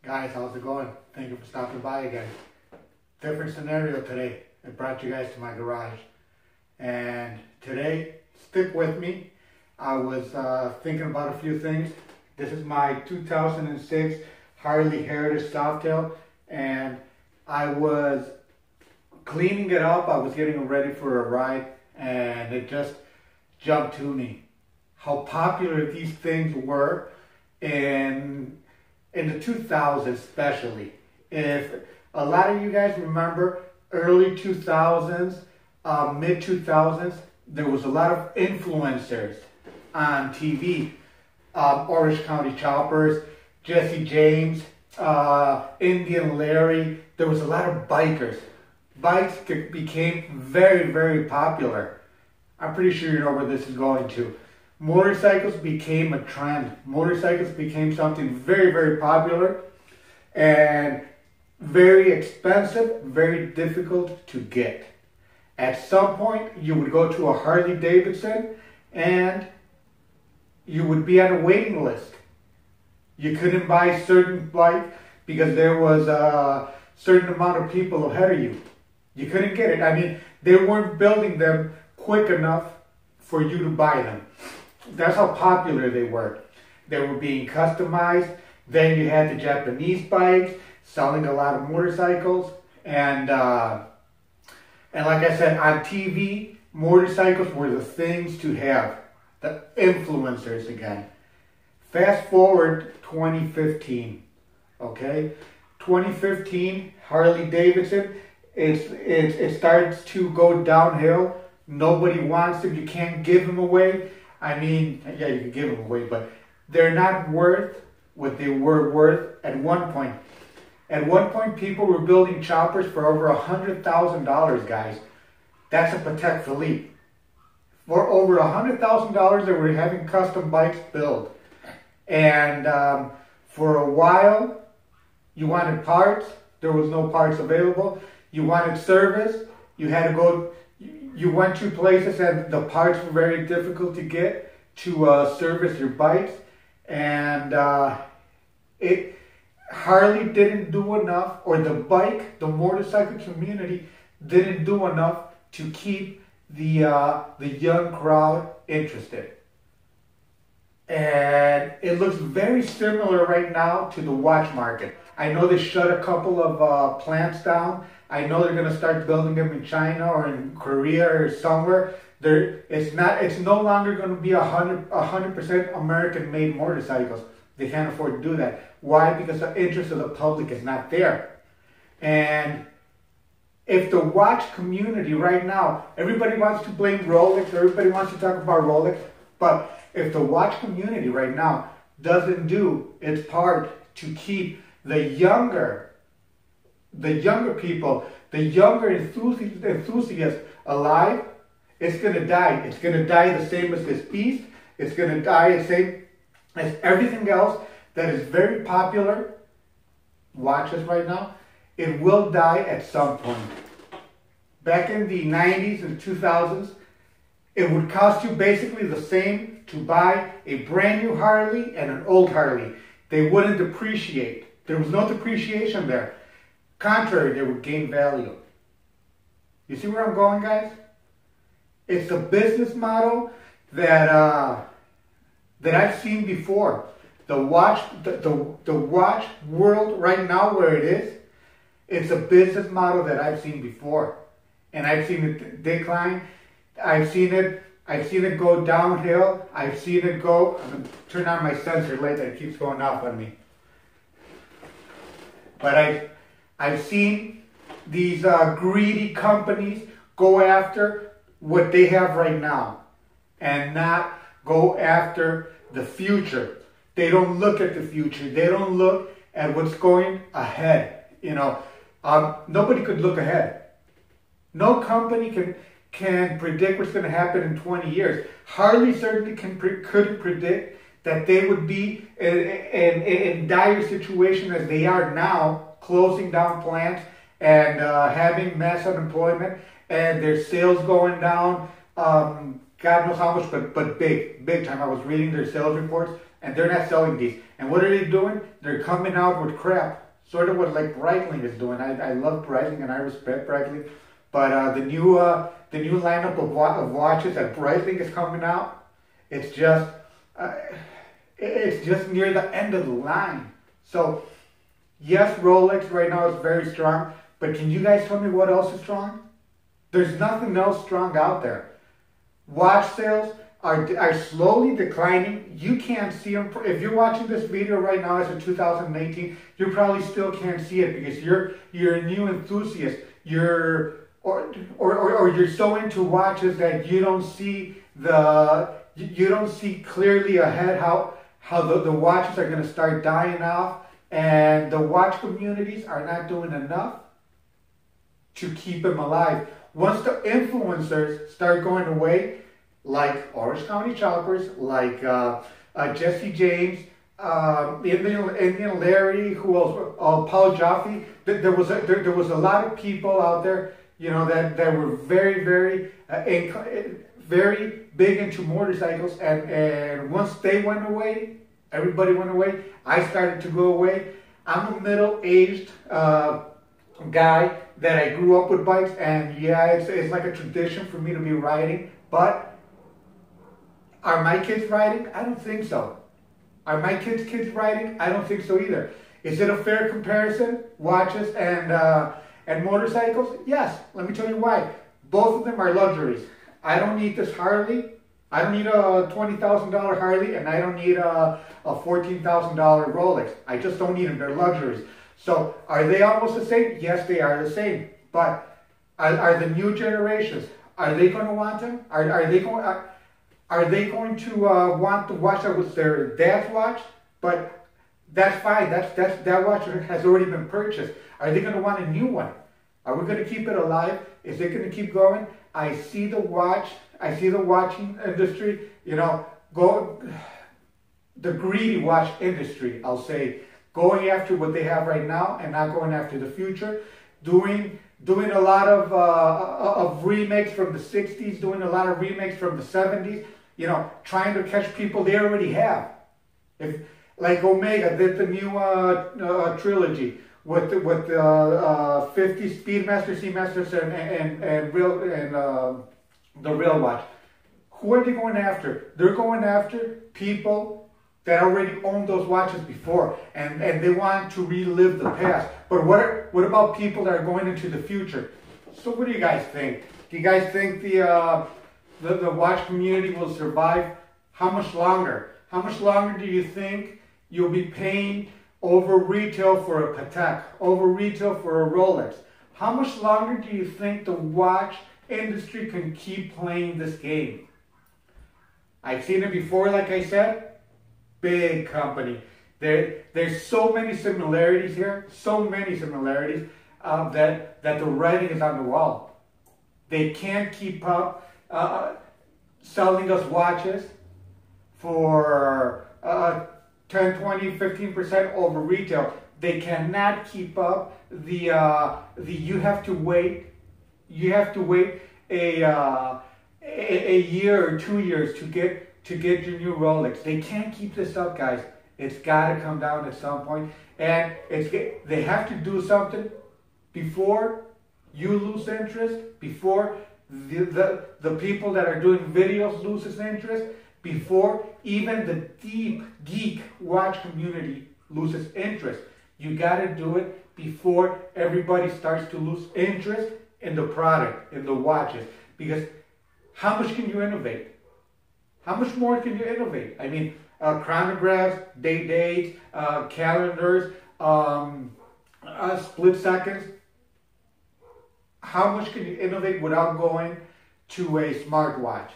Guys, how's it going? Thank you for stopping by again. Different scenario today. I brought you guys to my garage. And today, stick with me. I was thinking about a few things. This is my 2006 Harley Heritage Softail. And I was cleaning it up. I was getting it ready for a ride. And it just jumped to me. How popular these things were in the 2000s especially. If a lot of you guys remember early 2000s, mid 2000s, there was a lot of influencers on TV. Orange County Choppers, Jesse James, Indian Larry. There was a lot of bikers. Bikes became very, very popular. I'm pretty sure you know where this is going to. Motorcycles became a trend. Motorcycles became something very, very popular and very expensive, very difficult to get. At some point, you would go to a Harley Davidson and you would be on a waiting list. You couldn't buy certain bikes because there was a certain amount of people ahead of you. You couldn't get it. I mean, they weren't building them quick enough for you to buy them. That's how popular they were. They were being customized. Then you had the Japanese bikes, selling a lot of motorcycles. And like I said, on TV, motorcycles were the things to have. The influencers again. Fast forward 2015, okay? 2015, Harley Davidson, it starts to go downhill. Nobody wants them. You can't give them away. I mean, yeah, you can give them away, but they're not worth what they were worth at one point. At one point, people were building choppers for over $100,000, guys. That's a Patek Philippe. For over $100,000, they were having custom bikes built. And for a while, you wanted parts. There was no parts available. You wanted service. You had to go. You went to places and the parts were very difficult to get to service your bikes. And Harley didn't do enough, or the motorcycle community didn't do enough to keep the young crowd interested. And it looks very similar right now to the watch market. I know they shut a couple of plants down. I know they're going to start building them in China or in Korea or somewhere. It's no longer going to be 100% American-made motorcycles. They can't afford to do that. Why? Because the interest of the public is not there. And if the watch community right now, everybody wants to blame Rolex, everybody wants to talk about Rolex, but if the watch community right now doesn't do its part to keep the younger people, the younger enthusiasts alive, it's going to die. It's going to die the same as this beast. It's going to die the same as everything else that is very popular. Watches right now. It will die at some point. Back in the 90s and 2000s, it would cost you basically the same to buy a brand new Harley and an old Harley. They wouldn't depreciate. There was no depreciation there. Contrary, they would gain value. You see where I'm going, guys? It's a business model that I've seen before. The watch world right now, where it is, it's a business model that I've seen before, and I've seen it decline. I've seen it go downhill. I've seen it go. I'm gonna turn on my sensor light that keeps going off on me. But I've seen these greedy companies go after what they have right now and not go after the future. They don't look at the future. They don't look at what's going ahead. You know, nobody could look ahead. No company can predict what's going to happen in 20 years. Harley certainly couldn't predict that they would be in dire situation as they are now, closing down plants and having mass unemployment and their sales going down. God knows how much, but big time. I was reading their sales reports and they're not selling these. And what are they doing? They're coming out with crap, sort of what like Breitling is doing. I love Breitling and I respect Breitling, but the new lineup of watches that Breitling is coming out, it's just near the end of the line. So yes, Rolex right now is very strong, but can you guys tell me what else is strong? There's nothing else strong out there. Watch sales are slowly declining. You can't see them. If you're watching this video right now as of 2018, you probably still can't see it because you're a new enthusiast. Or you're so into watches that you don't see clearly ahead how the watches are going to start dying off, and the watch communities are not doing enough to keep them alive. Once the influencers start going away, like Orange County Choppers, like Jesse James, Indian Larry, who else? Paul Jaffe. There was a lot of people out there, you know, that were very, very, very big into motorcycles, and once they went away, everybody went away. I started to go away. I'm a middle-aged guy that I grew up with bikes, and yeah, it's like a tradition for me to be riding, but are my kids riding? I don't think so. Are my kids riding? I don't think so either. Is it a fair comparison, watches and motorcycles? Yes. Let me tell you why. Both of them are luxuries. I don't need this Harley. I don't need a $20,000 Harley, and I don't need a $14,000 Rolex. I just don't need them. They're luxuries. So are they almost the same? Yes, they are the same. But are the new generations, are they going to want them? Are they going to want the watch that was their dad's watch? But that's fine. That watch has already been purchased. Are they going to want a new one? Are we going to keep it alive? Is it going to keep going? I see the watching industry, you know, the greedy watch industry, I'll say, going after what they have right now and not going after the future, doing a lot of remakes from the 60s, doing a lot of remakes from the 70s, you know, trying to catch people they already have. Like Omega did the new trilogy with the 50 Speedmaster, Seamasters, and the real watch. Who are they going after? They're going after people that already owned those watches before, and they want to relive the past. But what about people that are going into the future? So what do you guys think? Do you guys think the watch community will survive? How much longer? How much longer do you think you'll be paying over retail for a Patek, over retail for a Rolex? How much longer do you think the watch industry can keep playing this game? I've seen it before, like I said. Big company. There's so many similarities here, so many similarities that the writing is on the wall. They can't keep up selling us watches for 10, 20, 15% over retail. They cannot keep up the you have to wait a year or 2 years to get your new Rolex. They can't keep this up, guys. It's got to come down at some point, and they have to do something before you lose interest, before the people that are doing videos loses interest, before even the deep geek watch community loses interest. You got to do it before everybody starts to lose interest in the product, in the watches. Because how much can you innovate? How much more can you innovate? I mean, chronographs, dates, calendars, split seconds. How much can you innovate without going to a smartwatch?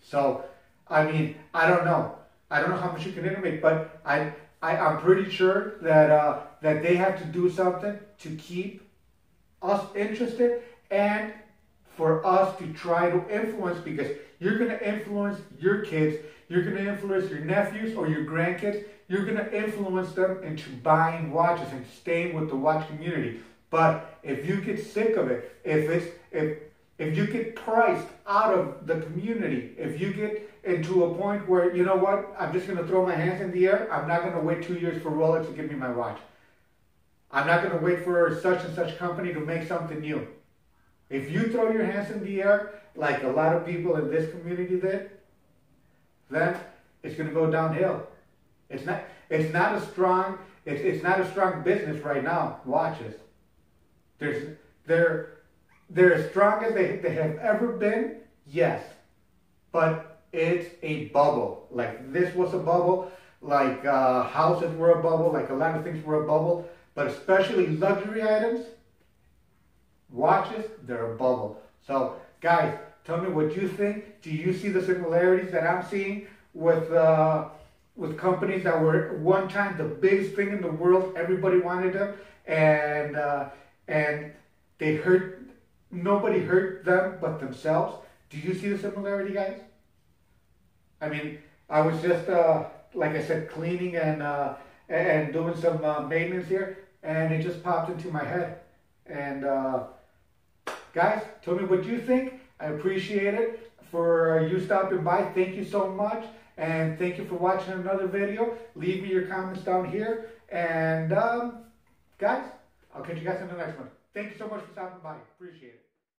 So, I mean, I don't know. I don't know how much you can innovate, but I'm pretty sure that they have to do something to keep us interested and for us to try to influence, because you're going to influence your kids, you're going to influence your nephews or your grandkids, you're going to influence them into buying watches and staying with the watch community. But if you get sick of it, if you get priced out of the community, if into a point where, you know what, I'm just going to throw my hands in the air. I'm not going to wait 2 years for Rolex to give me my watch. I'm not going to wait for such and such company to make something new. If you throw your hands in the air, like a lot of people in this community did, then it's going to go downhill. It's not a strong business right now. Watches. They're as strong as they have ever been. Yes, but it's a bubble. Like this was a bubble. Like houses were a bubble. Like a lot of things were a bubble. But especially luxury items, watches, they're a bubble. So guys, tell me what you think. Do you see the similarities that I'm seeing with companies that were at one time the biggest thing in the world? Everybody wanted them, and they hurt. Nobody hurt them but themselves. Do you see the similarity, guys? I mean, I was just like I said, cleaning and doing some maintenance here, and it just popped into my head. And guys, tell me what you think. I appreciate it for you stopping by. Thank you so much. And thank you for watching another video. Leave me your comments down here. And guys, I'll catch you guys in the next one. Thank you so much for stopping by. Appreciate it.